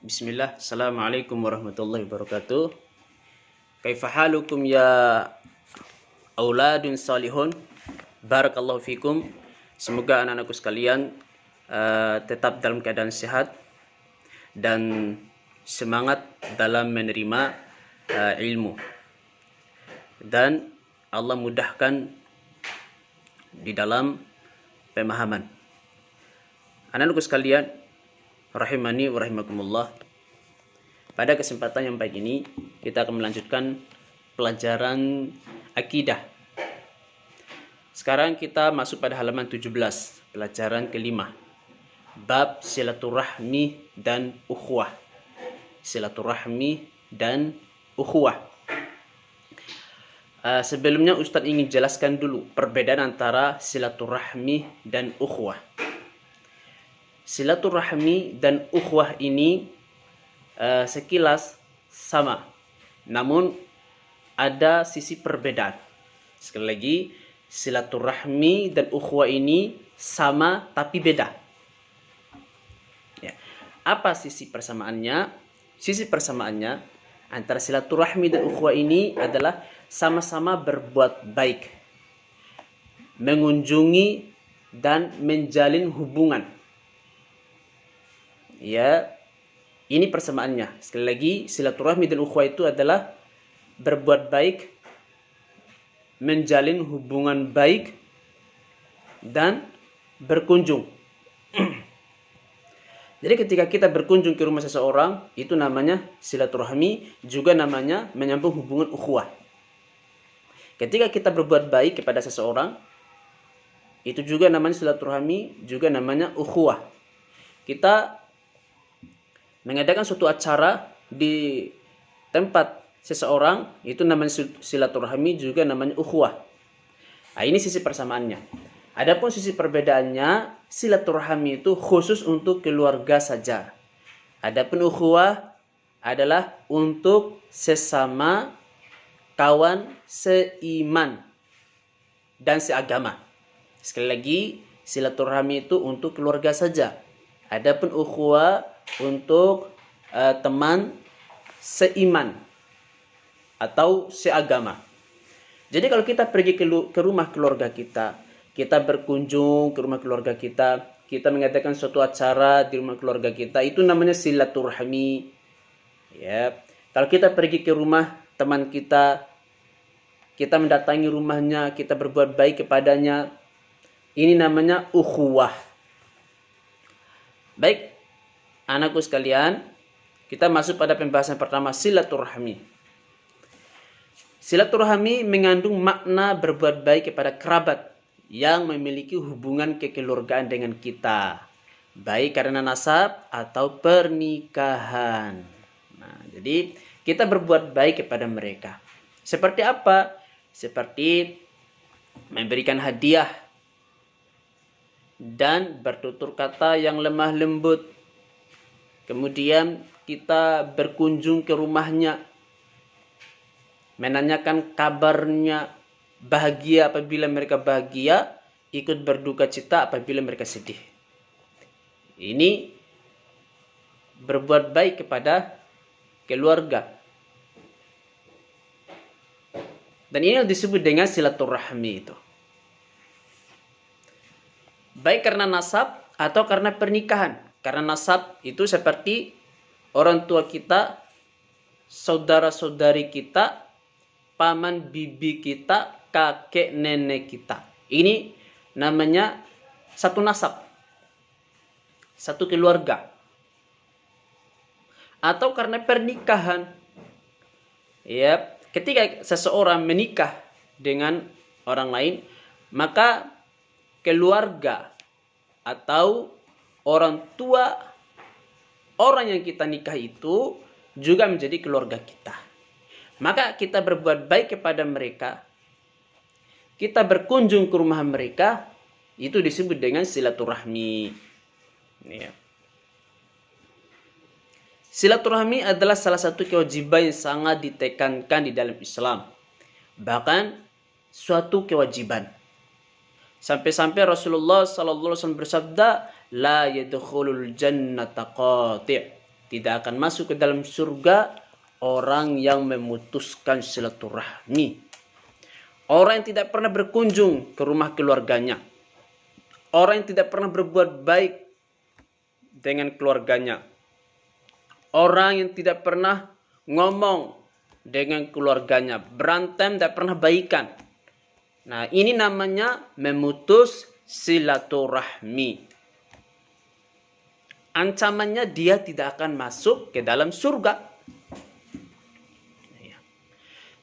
Bismillah, Assalamualaikum warahmatullahi wabarakatuh. Kaifa halukum ya auladun salihun. Barakallahu fikum. Semoga anak-anakku sekalian tetap dalam keadaan sehat dan semangat dalam menerima ilmu. Dan Allah mudahkan di dalam pemahaman. Anak-anakku sekalian, rahimani wa rahimakumullah. Pada kesempatan yang baik ini kita akan melanjutkan pelajaran akidah. Sekarang kita masuk pada halaman 17, pelajaran kelima. Bab silaturahmi dan ukhuwah. Silaturahmi dan ukhuwah. Sebelumnya Ustadz ingin jelaskan dulu perbedaan antara silaturahmi dan ukhuwah. Silaturahmi dan ukhuwah ini sekilas sama, namun ada sisi perbedaan. Sekali lagi, silaturahmi dan ukhuwah ini sama tapi beda. Ya. Apa sisi persamaannya? Sisi persamaannya antara silaturahmi dan ukhuwah ini adalah sama-sama berbuat baik, mengunjungi dan menjalin hubungan. Ya, ini persamaannya. Sekali lagi, silaturahmi dan ukhuwah itu adalah berbuat baik, menjalin hubungan baik, dan berkunjung. Jadi ketika kita berkunjung ke rumah seseorang, itu namanya silaturahmi, juga namanya menyambung hubungan ukhuwah. Ketika kita berbuat baik kepada seseorang, itu juga namanya silaturahmi, juga namanya ukhuwah. Kita mengadakan suatu acara di tempat seseorang, itu namanya silaturahmi, juga namanya ukhuwah. Nah, ini sisi persamaannya. Adapun sisi perbedaannya, silaturahmi itu khusus untuk keluarga saja. Adapun ukhuwah adalah untuk sesama kawan seiman dan seagama. Sekali lagi, silaturahmi itu untuk keluarga saja. Adapun ukhuwah untuk teman seiman atau seagama. Jadi kalau kita pergi ke rumah keluarga kita, kita berkunjung ke rumah keluarga kita, kita mengadakan suatu acara di rumah keluarga kita, itu namanya silaturahmi. Ya. Kalau kita pergi ke rumah teman kita, kita mendatangi rumahnya, kita berbuat baik kepadanya, ini namanya ukhuwah. Baik, anakku sekalian, kita masuk pada pembahasan pertama, silaturahmi. Silaturahmi mengandung makna berbuat baik kepada kerabat yang memiliki hubungan kekeluargaan dengan kita, baik karena nasab atau pernikahan. Nah, jadi kita berbuat baik kepada mereka. Seperti apa? Seperti memberikan hadiah dan bertutur kata yang lemah lembut. Kemudian kita berkunjung ke rumahnya, menanyakan kabarnya, bahagia apabila mereka bahagia, ikut berduka cita apabila mereka sedih. Ini berbuat baik kepada keluarga. Dan ini disebut dengan silaturahmi itu. Baik karena nasab atau karena pernikahan. Karena nasab itu seperti orang tua kita, saudara-saudari kita, paman bibi kita, kakek nenek kita. Ini namanya satu nasab, satu keluarga. Atau karena pernikahan. Ya, ketika seseorang menikah dengan orang lain, maka keluarga atau orang tua orang yang kita nikah itu juga menjadi keluarga kita. Maka kita berbuat baik kepada mereka, kita berkunjung ke rumah mereka, itu disebut dengan silaturahmi. Ya. Silaturahmi adalah salah satu kewajiban yang sangat ditekankan di dalam Islam. Bahkan suatu kewajiban. Sampai-sampai Rasulullah SAW bersabda, la yadkhulul jannata qati'. tidak akan masuk ke dalam surga orang yang memutuskan silaturahmi. Orang yang tidak pernah berkunjung ke rumah keluarganya. Orang yang tidak pernah berbuat baik dengan keluarganya. Orang yang tidak pernah ngomong dengan keluarganya. Berantem, tidak pernah baikan. Nah, ini namanya memutus silaturahmi. Ancamannya dia tidak akan masuk ke dalam surga.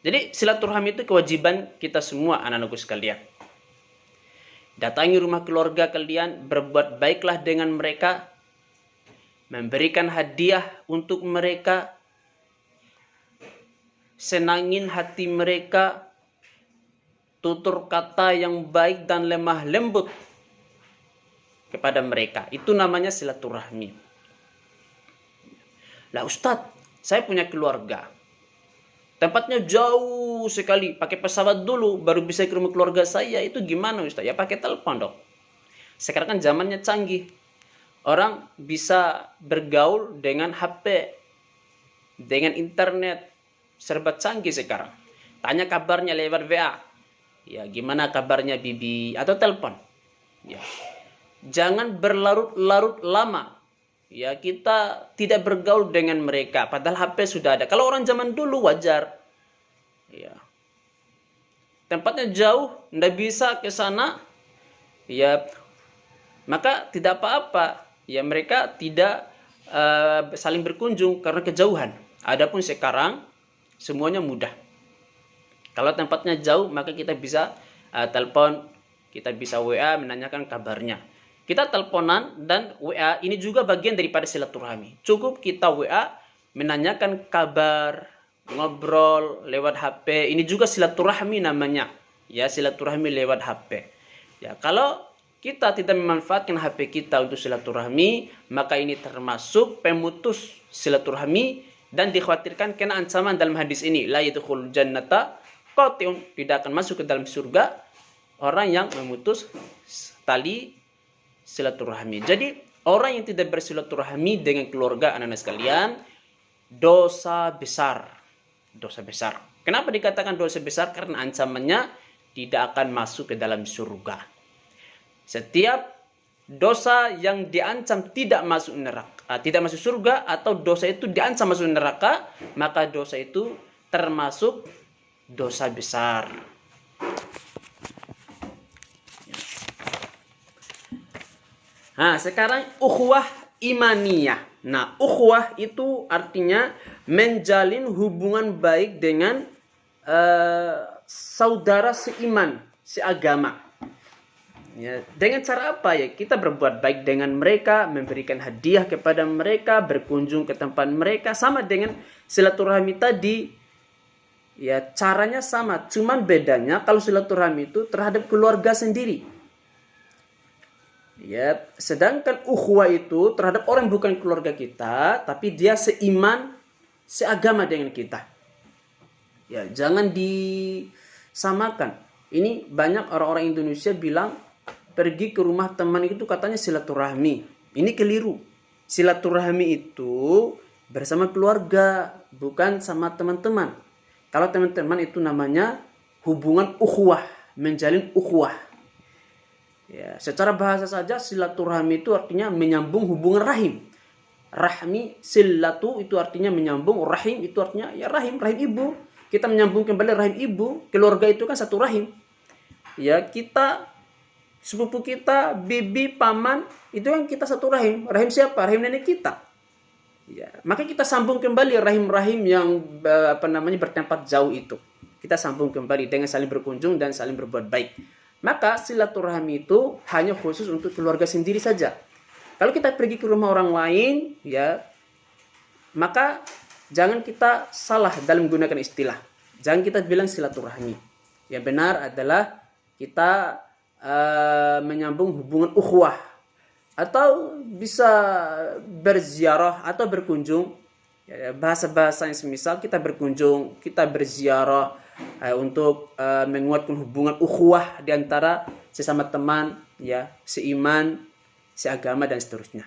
Jadi silaturahmi itu kewajiban kita semua anak-anakku sekalian. Datangi rumah keluarga kalian, berbuat baiklah dengan mereka, memberikan hadiah untuk mereka, senangin hati mereka, tutur kata yang baik dan lemah lembut kepada mereka. Itu namanya silaturahmi. Lah Ustadz, saya punya keluarga. Tempatnya jauh sekali, pakai pesawat dulu baru bisa ke rumah keluarga saya. Itu gimana Ustaz? Ya pakai telepon dong. Sekarang kan zamannya canggih. Orang bisa bergaul dengan HP, dengan internet, serba canggih sekarang. Tanya kabarnya lewat WA. Ya, gimana kabarnya Bibi? Atau telepon. Ya. Jangan berlarut-larut lama. Ya, kita tidak bergaul dengan mereka padahal HP sudah ada. Kalau orang zaman dulu wajar. Ya. Tempatnya jauh, ndak bisa ke sana. Ya, maka tidak apa-apa. Ya, mereka tidak saling berkunjung karena kejauhan. Adapun sekarang semuanya mudah. Kalau tempatnya jauh, maka kita bisa telepon, kita bisa WA menanyakan kabarnya. Kita teleponan dan WA ini juga bagian daripada silaturahmi. Cukup kita WA menanyakan kabar, ngobrol lewat HP. Ini juga silaturahmi namanya. Ya, silaturahmi lewat HP. Ya, kalau kita tidak memanfaatkan HP kita untuk silaturahmi, maka ini termasuk pemutus silaturahmi dan dikhawatirkan kena ancaman dalam hadis ini. La yadkhulul jannata qati'un, tidak akan masuk ke dalam surga orang yang memutus tali silaturahmi. Jadi orang yang tidak bersilaturahmi dengan keluarga anak-anak sekalian, dosa besar. Dosa besar. Kenapa dikatakan dosa besar? Karena ancamannya tidak akan masuk ke dalam surga. Setiap dosa yang diancam tidak masuk neraka, tidak masuk surga, atau dosa itu diancam masuk neraka, maka dosa itu termasuk dosa besar. Nah, sekarang ukhuwah imaniyah. Nah, ukhuwah itu artinya menjalin hubungan baik dengan saudara seiman, seagama. Ya, dengan cara apa ya? Kita berbuat baik dengan mereka, memberikan hadiah kepada mereka, berkunjung ke tempat mereka, sama dengan silaturahmi tadi. Ya, caranya sama, cuman bedanya kalau silaturahmi itu terhadap keluarga sendiri. Ya, sedangkan ukhuwah itu terhadap orang bukan keluarga kita, tapi dia seiman, seagama dengan kita. Ya, jangan disamakan. Ini banyak orang-orang Indonesia bilang pergi ke rumah teman itu katanya silaturahmi. Ini keliru. Silaturahmi itu bersama keluarga, bukan sama teman-teman. Kalau teman-teman itu namanya hubungan ukhuwah, menjalin ukhuwah. Ya, secara bahasa saja silaturahmi itu artinya menyambung hubungan rahim. Rahmi silatu itu artinya menyambung, rahim itu artinya ya rahim ibu. Kita menyambung kembali rahim ibu, keluarga itu kan satu rahim. Ya, kita sepupu kita, bibi, paman, itu kan kita satu rahim. Rahim siapa? Rahim nenek kita. Ya, maka kita sambung kembali rahim-rahim yang bertempat jauh itu. Kita sambung kembali dengan saling berkunjung dan saling berbuat baik. Maka silaturahmi itu hanya khusus untuk keluarga sendiri saja. Kalau kita pergi ke rumah orang lain, ya, maka jangan kita salah dalam menggunakan istilah. Jangan kita bilang silaturahmi. Yang benar adalah kita menyambung hubungan ukhuwah, atau bisa berziarah atau berkunjung. Ya, bahasa-bahasa yang semisal kita berkunjung, kita berziarah untuk menguatkan hubungan ukhuwah di antara sesama teman, ya, seiman, seagama dan seterusnya.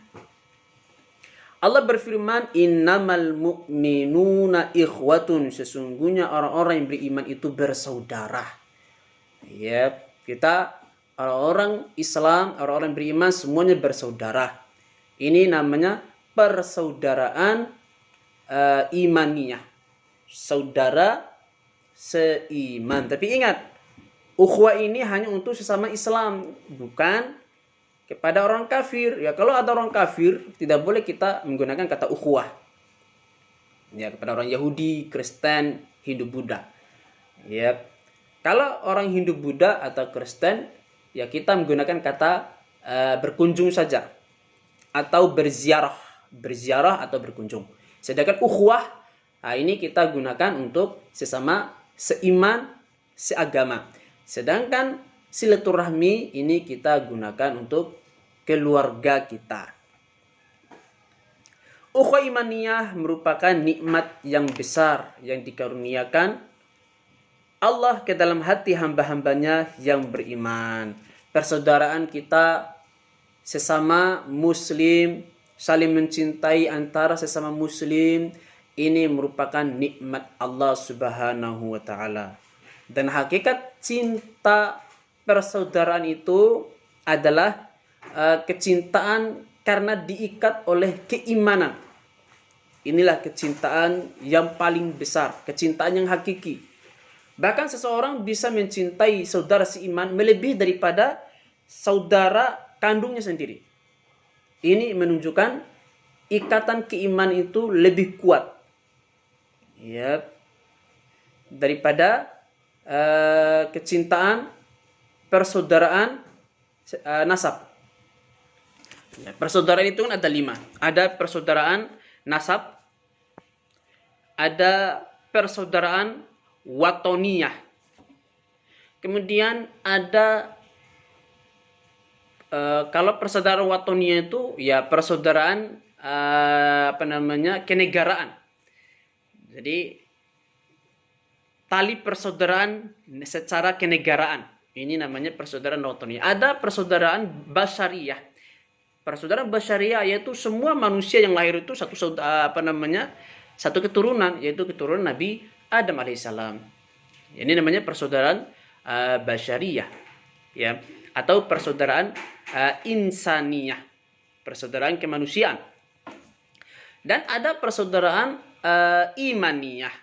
Allah berfirman, innamal mu'minuna ikhwatun, sesungguhnya orang-orang yang beriman itu bersaudara. Ya, kita orang-orang Islam, orang-orang beriman semuanya bersaudara. Ini namanya persaudaraan imaniyah. Saudara seiman. Tapi ingat, ukhuwah ini hanya untuk sesama Islam, bukan kepada orang kafir. Ya, kalau ada orang kafir, tidak boleh kita menggunakan kata ukhuwah. Ya, kepada orang Yahudi, Kristen, Hindu, Buddha. Ya, kalau orang Hindu, Buddha atau Kristen, ya kita menggunakan kata berkunjung saja atau berziarah atau berkunjung. Sedangkan ukhuwah, nah ini kita gunakan untuk sesama seiman, seagama. Sedangkan silaturahmi ini kita gunakan untuk keluarga kita. Ukhuwah imaniyah merupakan nikmat yang besar yang dikaruniakan Allah ke dalam hati hamba-hambanya yang beriman. Persaudaraan kita sesama muslim, saling mencintai antara sesama muslim, ini merupakan nikmat Allah Subhanahu wa taala. Dan hakikat cinta persaudaraan itu adalah kecintaan karena diikat oleh keimanan. Inilah kecintaan yang paling besar, kecintaan yang hakiki. Bahkan seseorang bisa mencintai saudara seiman melebihi daripada saudara kandungnya sendiri. Ini menunjukkan ikatan keimanan itu lebih kuat, ya, daripada kecintaan persaudaraan nasab. Ya, persaudaraan itu kan ada 5. Ada persaudaraan nasab, ada persaudaraan watoniyah, kemudian ada kalau persaudaraan watoniyah itu ya persaudaraan kenegaraan. Jadi tali persaudaraan secara kenegaraan, ini namanya persaudaraan watoniyah. Ada persaudaraan basyariyah. Persaudaraan basyariah yaitu semua manusia yang lahir itu satu keturunan, yaitu keturunan Nabi Adam alaihissalam. Ini namanya persaudaraan basyariah, ya, atau persaudaraan insaniyah, persaudaraan kemanusiaan. Dan ada persaudaraan imaniyah,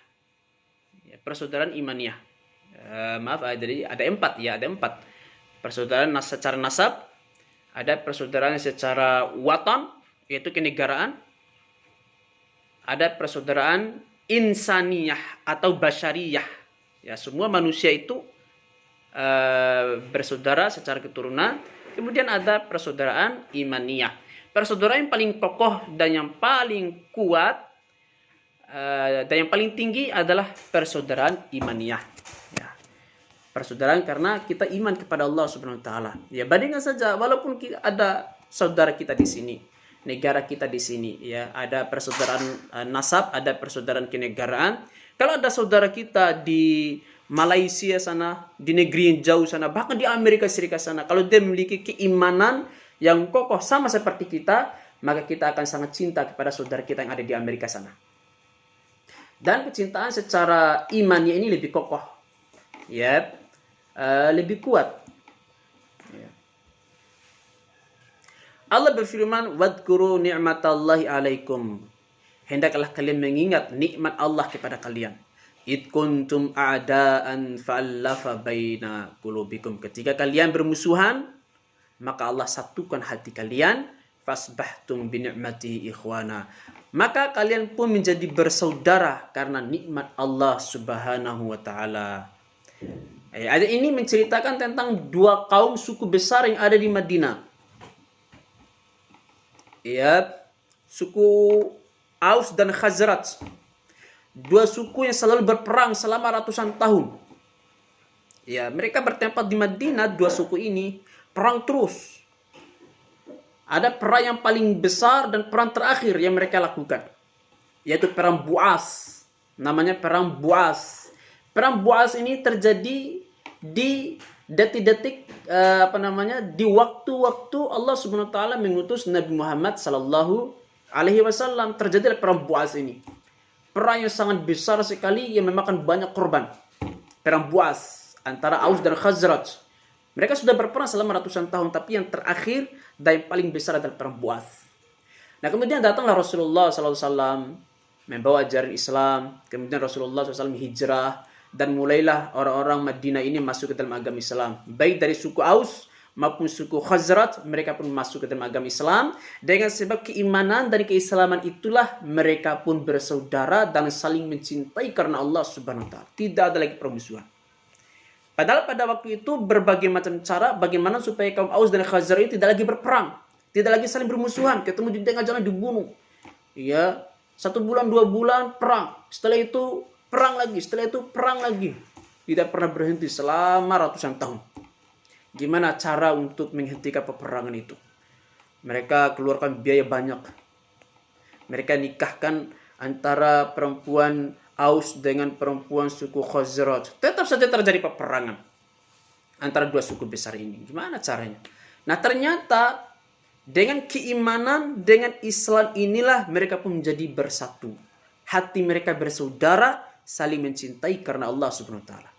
ya, persaudaraan imaniyah. Jadi ada 4, ya, ada 4. Persaudaraan secara nasab, ada persaudaraan secara watan, yaitu kenegaraan. Ada persaudaraan insaniyah atau basyariyah. Ya, semua manusia itu bersaudara secara keturunan. Kemudian ada persaudaraan imaniyah. Persaudaraan yang paling kokoh dan yang paling kuat dan yang paling tinggi adalah persaudaraan imaniyah. Ya. Persaudaraan karena kita iman kepada Allah Subhanahu wa taala. Ya, bandingkan saja walaupun ada saudara kita di sini, negara kita di sini, ya, ada persaudaraan nasab, ada persaudaraan kenegaraan. Kalau ada saudara kita di Malaysia sana, di negeri yang jauh sana, bahkan di Amerika Serikat sana, kalau dia memiliki keimanan yang kokoh sama seperti kita, maka kita akan sangat cinta kepada saudara kita yang ada di Amerika sana. Dan kecintaan secara imannya ini lebih kokoh, ya, lebih kuat. Ya. Allah berfirman, "Wadhkuru ni'matallahi 'alaikum." Hendaklah kalian mengingat nikmat Allah kepada kalian. "Id kuntum a'daan fa'allafa baina qulubikum." Ketika kalian bermusuhan, maka Allah satukan hati kalian. Fasbahtum bi ni'matihi ikhwana. Maka kalian pun menjadi bersaudara karena nikmat Allah Subhanahu wa taala. Ayat ini menceritakan tentang 2 kaum suku besar yang ada di Madinah. Ya, suku Aus dan Khazraj. 2 suku yang selalu berperang selama ratusan tahun. Ya, mereka bertempat di Madinah, 2 suku ini perang terus. Ada perang yang paling besar dan perang terakhir yang mereka lakukan, yaitu perang Bu'as. Namanya perang Bu'as. Perang Bu'as ini terjadi di detik-detik di waktu-waktu Allah Subhanahu wa taala mengutus Nabi Muhammad sallallahu alaihi wasallam terjadi perang Bu'as ini. Perang yang sangat besar sekali yang memakan banyak korban. Perang Bu'as antara Aus dan Khazraj. Mereka sudah berperang selama ratusan tahun, tapi yang terakhir dan yang paling besar adalah perang Bu'as. Nah, kemudian datanglah Rasulullah SAW membawa ajaran Islam. Kemudian Rasulullah SAW hijrah dan mulailah orang-orang Madinah ini masuk ke dalam agama Islam. Baik dari suku Aus maupun suku Khazraj, mereka pun masuk ke dalam agama Islam. Dengan sebab keimanan dan keislaman itulah mereka pun bersaudara dan saling mencintai karena Allah Subhanahu wa taala. Tidak ada lagi permusuhan. Padahal pada waktu itu berbagai macam cara bagaimana supaya kaum Aus dan Khazraj itu tidak lagi berperang, tidak lagi saling bermusuhan, ketemu di tengah jalan dibunuh. Ya, 1 bulan 2 bulan perang, setelah itu perang lagi, setelah itu perang lagi. Tidak pernah berhenti selama ratusan tahun. Gimana cara untuk menghentikan peperangan itu? Mereka keluarkan biaya banyak. Mereka nikahkan antara perempuan Aus dengan perempuan suku Khazraj. Tetap saja terjadi peperangan antara dua suku besar ini. Gimana caranya? Nah, ternyata dengan keimanan, dengan Islam inilah mereka pun menjadi bersatu. Hati mereka bersaudara, saling mencintai karena Allah Subhanahu wa taala.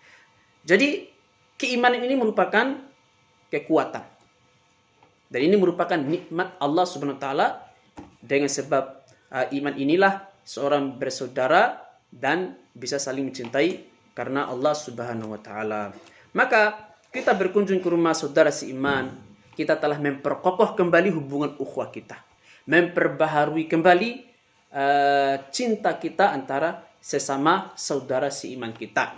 Jadi, keimanan ini merupakan kekuatan. Dan ini merupakan nikmat Allah Subhanahu wa taala. Dengan sebab iman inilah seorang bersaudara dan bisa saling mencintai karena Allah Subhanahu wa taala. Maka kita berkunjung ke rumah saudara seiman, kita telah memperkokoh kembali hubungan ukhuwah kita. Memperbaharui kembali cinta kita antara sesama saudara seiman kita.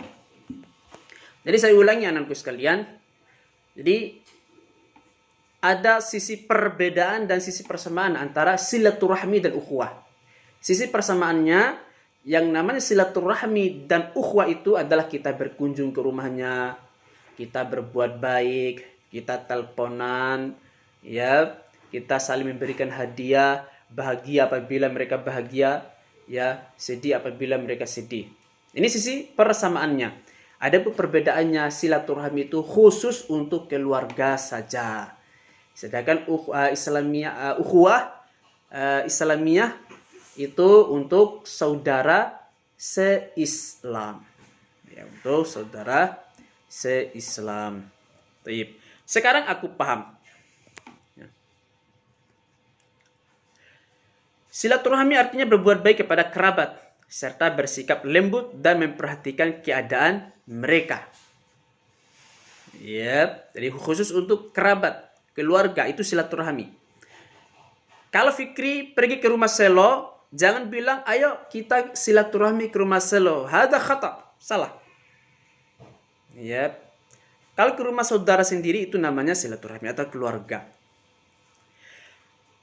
Jadi saya ulangi anakku sekalian. Jadi ada sisi perbedaan dan sisi persamaan antara silaturahmi dan ukhuwah. Sisi persamaannya yang namanya silaturahmi dan ukhuwah itu adalah kita berkunjung ke rumahnya, kita berbuat baik, kita teleponan, ya, kita saling memberikan hadiah, bahagia apabila mereka bahagia, ya, sedih apabila mereka sedih. Ini sisi persamaannya. Ada perbedaannya, silaturahmi itu khusus untuk keluarga saja. Sedangkan ukhuwah Islamiyah itu untuk saudara se-Islam. Ya, untuk saudara se-Islam. Baik. Sekarang aku paham. Silaturahmi artinya berbuat baik kepada kerabat serta bersikap lembut dan memperhatikan keadaan mereka. Ya, jadi khusus untuk kerabat, keluarga itu silaturahmi. Kalau Fikri pergi ke rumah Selo, jangan bilang ayo kita silaturahmi ke rumah Selo. Hada khata, salah. Ya. Kalau ke rumah saudara sendiri itu namanya silaturahmi atau keluarga.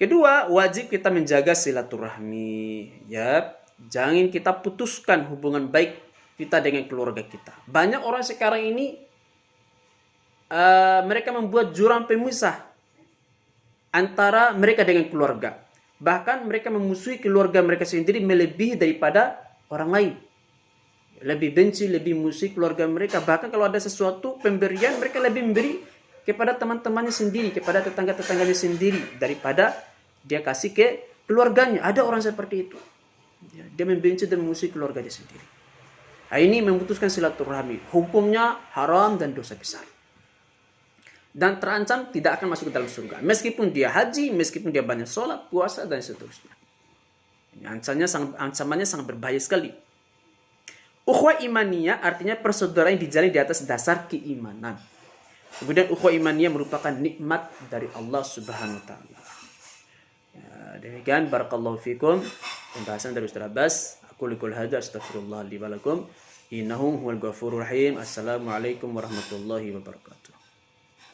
Kedua, wajib kita menjaga silaturahmi. Ya, jangan kita putuskan hubungan baik kita dengan keluarga kita. Banyak orang sekarang ini mereka membuat jurang pemisah antara mereka dengan keluarga. Bahkan mereka memusuhi keluarga mereka sendiri melebihi daripada orang lain. Lebih benci, lebih musuhi keluarga mereka. Bahkan kalau ada sesuatu pemberian, mereka lebih memberi kepada teman-temannya sendiri, kepada tetangga-tetangganya sendiri daripada dia kasih ke keluarganya. Ada orang seperti itu. Dia membenci dan memusuhi keluarganya sendiri. Nah, ini memutuskan silaturahmi. Hukumnya haram dan dosa besar. Dan terancam tidak akan masuk ke dalam surga. Meskipun dia haji, meskipun dia banyak sholat, puasa, dan seterusnya. Ancamannya sangat berbahaya sekali. Ukhuwah imaniyah artinya persaudaraan yang dijalin di atas dasar keimanan. Kemudian ukhuwah imaniyah merupakan nikmat dari Allah Subhanahu wa taala. Ya, demikian barakallahu fikum pembahasan dari Ustaz Abbas. Aku liqul hadza astaghfirullah li wa lakum. Innahu huwal ghafurur rahim. Assalamualaikum warahmatullahi wabarakatuh.